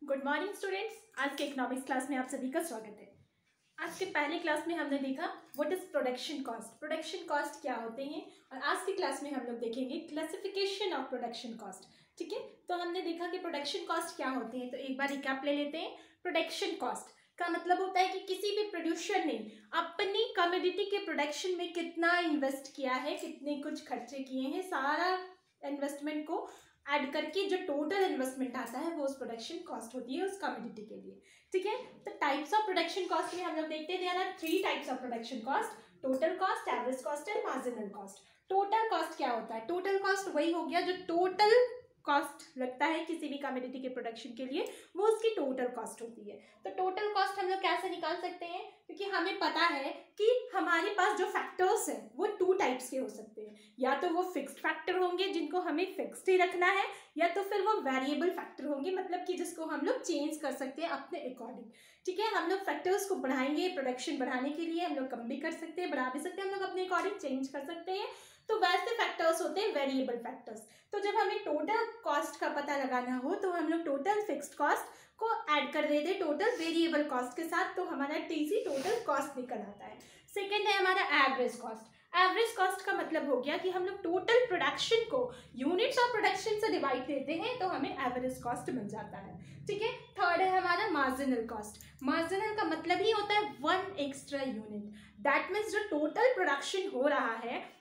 Good morning students. आज के economics class में आप सभी का स्वागत है। आज के पहले क्लास में हमने देखा what is production cost, production cost क्या होते हैं, और आज की क्लास में हम लोग देखेंगे क्लासिफिकेशन ऑफ प्रोडक्शन कॉस्ट। ठीक है, तो हमने देखा कि प्रोडक्शन कॉस्ट क्या होते हैं, तो एक बार रिकैप ले लेते हैं। प्रोडक्शन कॉस्ट का मतलब होता है कि किसी भी प्रोड्यूसर ने अपनी कमोडिटी के प्रोडक्शन में कितना इन्वेस्ट किया है, कितने कुछ खर्चे किए हैं, सारा इन्वेस्टमेंट को ऐड करके जो टोटल इन्वेस्टमेंट आता है वो उस प्रोडक्शन कॉस्ट होती है उस कमोडिटी के लिए। ठीक है, तो टाइप्स ऑफ प्रोडक्शन कॉस्ट में हम लोग देखते हैं there are 3 types of production cost, total cost, average cost and marginal cost. Total cost क्या होता है? टोटल कॉस्ट वही हो गया जो टोटल कॉस्ट लगता है किसी भी कमोडिटी के प्रोडक्शन के लिए, वो उसकी टोटल कॉस्ट होती है। तो टोटल कॉस्ट हम लोग कैसे निकाल सकते हैं? क्योंकि हमें पता है कि हमारे पास जो फैक्टर्स हैं वो 2 टाइप्स के हो सकते हैं, या तो वो फिक्स्ड फैक्टर होंगे जिनको हमें फिक्स्ड ही रखना है, या तो फिर वो वेरिएबल फैक्टर होंगे, मतलब कि जिसको हम लोग चेंज कर सकते हैं अपने अकॉर्डिंग। ठीक है, हम लोग फैक्टर्स को बढ़ाएंगे प्रोडक्शन बढ़ाने के लिए, हम लोग कम भी कर सकते हैं, बढ़ा भी सकते हैं, हम लोग अपने अकॉर्डिंग चेंज कर सकते हैं। तो वैसे फैक्टर्स होते हैं वेरिएबल फैक्टर्स। तो जब हमें टोटल कॉस्ट का पता लगाना हो तो हम लोग टोटल फिक्स्ड कॉस्ट को ऐड कर देते हैं टोटल वेरिएबल कॉस्ट के साथ, तो हमारा टीसी टोटल कॉस्ट निकल आता है। सेकेंड है हमारा एवरेज कॉस्ट। एवरेज कॉस्ट का मतलब हो गया कि हम लोग टोटल प्रोडक्शन को यूनिट्स ऑफ प्रोडक्शन से डिवाइड देते हैं तो हमें एवरेज कॉस्ट मिल जाता है। ठीक है, थर्ड है हमारा मार्जिनल कॉस्ट। मार्जिनल का मतलब ही होता है 1 एक्स्ट्रा यूनिट। दैट मीन्स जो टोटल प्रोडक्शन हो रहा है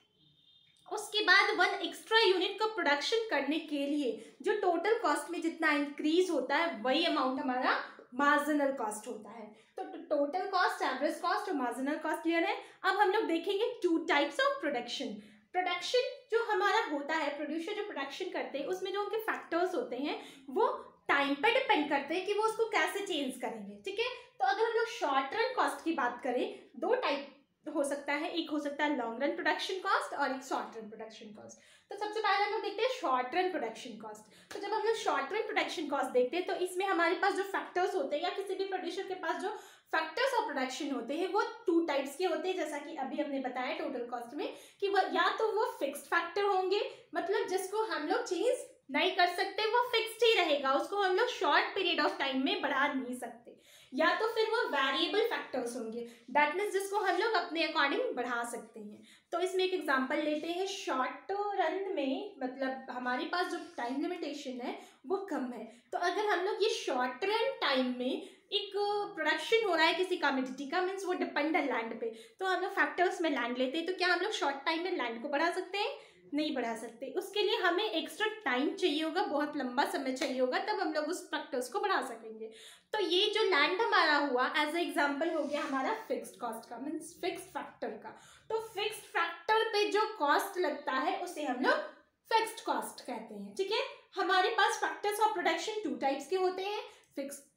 उसके बाद 1 एक्स्ट्रा यूनिट का प्रोडक्शन करने के लिए जो टोटल कॉस्ट में जितना इंक्रीज होता है वही अमाउंट हमारा मार्जिनल कॉस्ट होता है। तो टोटल कॉस्ट, एवरेज कॉस्ट और मार्जिनल कॉस्ट क्लियर है। अब हम लोग देखेंगे 2 टाइप्स ऑफ प्रोडक्शन। प्रोडक्शन जो हमारा होता है, प्रोड्यूसर जो प्रोडक्शन करते हैं उसमें जो उनके फैक्टर्स होते हैं वो टाइम पे डिपेंड करते हैं कि वो उसको कैसे चेंज करेंगे। ठीक है, तो अगर हम लोग शॉर्ट रन कॉस्ट की बात करें, 2 टाइप हो सकता है, एक हो सकता है लॉन्ग रन प्रोडक्शन कॉस्ट और एक शॉर्ट रन प्रोडक्शन कॉस्ट। तो सबसे पहले हम लोग देखते हैं शॉर्ट रन प्रोडक्शन कॉस्ट। तो जब हम लोग शॉर्ट रन प्रोडक्शन कॉस्ट देखते हैं तो इसमें हमारे पास जो फैक्टर्स होते हैं या किसी भी प्रोड्यूसर के पास जो फैक्टर्स ऑफ प्रोडक्शन होते हैं वो 2 टाइप्स के होते हैं, जैसा कि अभी हमने बताया टोटल कॉस्ट में कि वो या तो वो फिक्स्ड फैक्टर होंगे, मतलब जिसको हम लोग चेंज नहीं कर सकते, वो फिक्स्ड ही रहेगा, उसको हम लोग शॉर्ट पीरियड ऑफ टाइम में बढ़ा नहीं सकते, या तो फिर वो वेरिएबल फैक्टर्स होंगे, दैट मीन्स जिसको हम लोग अपने अकॉर्डिंग बढ़ा सकते हैं। तो इसमें एक एग्जांपल लेते हैं। शॉर्ट रन में मतलब हमारे पास जो टाइम लिमिटेशन है वो कम है, तो अगर हम लोग ये शॉर्ट रन टाइम में एक प्रोडक्शन हो रहा है किसी कमोडिटी का, मीन्स वो डिपेंड है लैंड पे, तो हम लोग फैक्टर्स में लैंड लेते हैं, तो क्या हम लोग शॉर्ट टाइम में लैंड को बढ़ा सकते हैं? नहीं बढ़ा सकते। उसके लिए हमें एक्स्ट्रा टाइम चाहिए होगा, बहुत लंबा समय चाहिए होगा, तब हम लोग उस फैक्टर्स को बढ़ा सकेंगे। तो ये जो लैंड हमारा हुआ एज ए एग्जांपल हो गया हमारा फिक्स्ड कॉस्ट का, मीन्स फिक्स्ड फैक्टर का। तो फिक्स्ड फैक्टर पे जो कॉस्ट लगता है उसे हम लोग फिक्स्ड कॉस्ट कहते हैं। ठीक है, हमारे पास फैक्टर्स ऑफ प्रोडक्शन 2 टाइप्स के होते हैं, fixed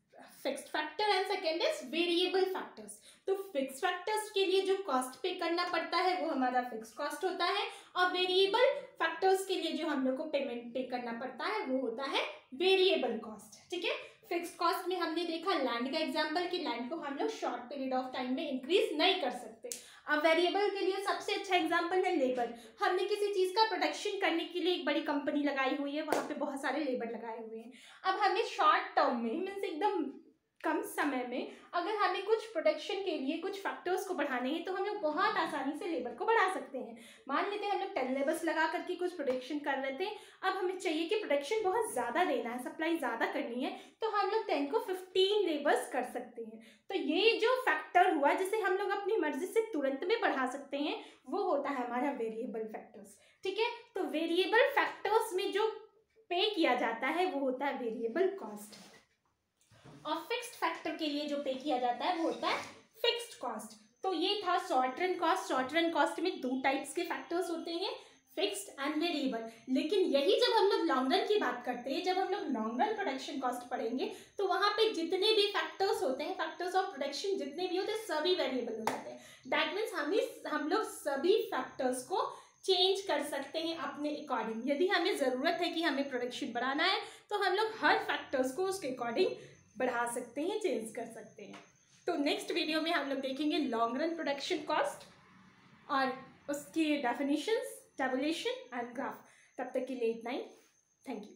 factor and second is variable factors. तो फिक्स्ड फैक्टर्स के लिए जो कॉस्ट पे करना पड़ता है वो हमारा फिक्स्ड कॉस्ट होता है, और वेरिएबल फैक्टर्स के लिए जो हम लोग को पेमेंट पे करना पड़ता है वो होता है वेरिएबल कॉस्ट। ठीक है, फिक्स्ड कॉस्ट में हमने देखा लैंड का एग्जांपल कि लैंड को हम लोग शॉर्ट पीरियड ऑफ टाइम में इंक्रीज नहीं कर सकते। अब वेरिएबल के लिए सबसे अच्छा एग्जांपल है लेबर। हमने किसी चीज का प्रोडक्शन करने के लिए एक बड़ी कंपनी लगाई हुई है, वहां पे बहुत सारे लेबर लगाए हुए हैं। अब हमें शॉर्ट टर्म में मीन्स एकदम कम समय में अगर हमें कुछ प्रोडक्शन के लिए कुछ फैक्टर्स को बढ़ाने हैं तो हम लोग बहुत आसानी से लेबर को बढ़ा सकते हैं। मान लेते हैं हम लोग 10 लेबर्स लगा करके कुछ प्रोडक्शन कर रहे थे, अब हमें चाहिए कि प्रोडक्शन बहुत ज़्यादा देना है, सप्लाई ज़्यादा करनी है, तो हम लोग 10 को 15 लेबर्स कर सकते हैं। तो ये जो फैक्टर हुआ जिसे हम लोग अपनी मर्जी से तुरंत में बढ़ा सकते हैं वो होता है हमारा वेरिएबल फैक्टर्स। ठीक है, तो वेरिएबल फैक्टर्स में जो पे किया जाता है वो होता है वेरिएबल कॉस्ट, और फिक्स्ड फैक्टर के लिए जो पे किया जाता है वो होता है फिक्स्ड कॉस्ट। तो ये था short run cost. Short run cost में 2 टाइप्स के फैक्टर्स होते हैं, फिक्स्ड एंड वेरिएबल। लेकिन यही जब हम लोग लॉन्ग रन की बात करते हैं, जब हम लोग लॉन्ग रन प्रोडक्शन कॉस्ट पढ़ेंगे तो वहां पे जितने भी फैक्टर्स होते हैं, फैक्टर्स ऑफ प्रोडक्शन जितने भी होते हैं सभी वेरिएबल हो जाते हैं। दैट मीन्स हम लोग सभी फैक्टर्स को चेंज कर सकते हैं अपने अकॉर्डिंग। यदि हमें ज़रूरत है कि हमें प्रोडक्शन बढ़ाना है तो हम लोग हर फैक्टर्स को उसके अकॉर्डिंग बढ़ा सकते हैं, चेंज कर सकते हैं। तो नेक्स्ट वीडियो में हम लोग देखेंगे लॉन्ग रन प्रोडक्शन कॉस्ट और उसकी डेफिनेशंस, टेबुलेशन एंड ग्राफ। तब तक के लिए इतना ही। Thank you.